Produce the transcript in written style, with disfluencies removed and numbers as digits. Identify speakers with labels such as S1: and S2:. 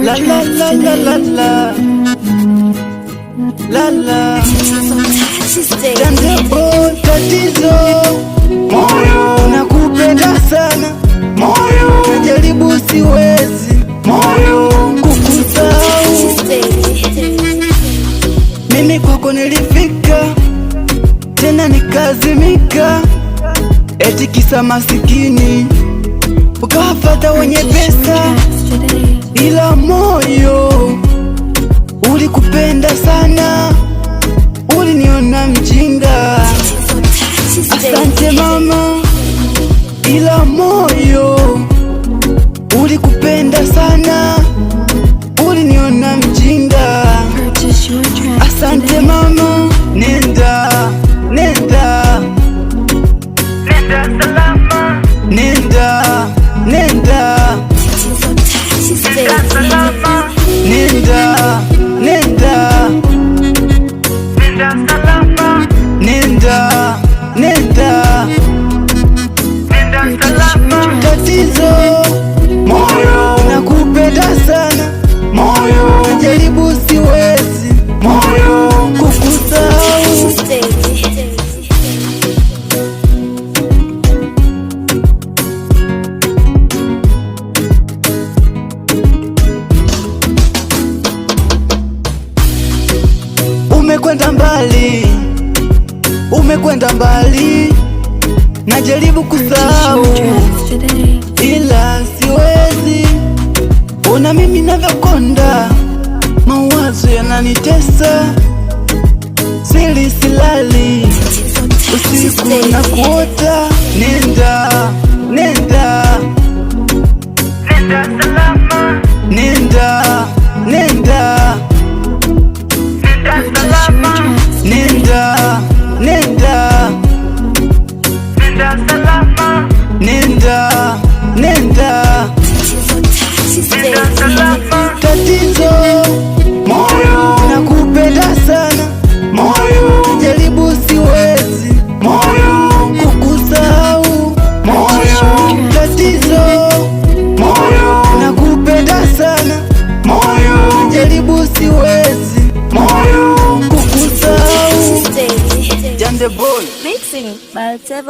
S1: La la la la la la la la. Jambo tatizo, moyo nakupenda sana, moyo najaribu siwezi, moyo kukusahau. Mimi kwako nilifika, tena nikazimika, eti kisa masikini ukawafata wenye pesa, ila moyo ulikupenda sana, uliniona mjinga. Asante mama, ila moyo ulikupenda sana, uliniona mjinga. Asante mama, nenda nenda nenda salama, nenda nenda nenda salama, nenda nenda nenda salama, nenda nenda nenda salama. Tatizo moyo nakupenda sana, moyo najaribu siwezi, moyo kukusahau. Umekwenda mbali, umekwenda mbali, najaribu kusahau ila siwezi. Ona mimi navyokonda, mawazo yananitesa, sili silali, usiku na kuota. Nenda nenda nenda salama, nenda nenda nenda salama, nenda nenda nenda salama, nenda nenda nenda salama. Tatizo moyo nakupenda sana, moyo jaribu siwezi, moyo kukusahau, moyo. Tatizo moyo nakupenda sana, moyo jaribu siwezi, moyo kukusahau. Jande boy
S2: Mixing by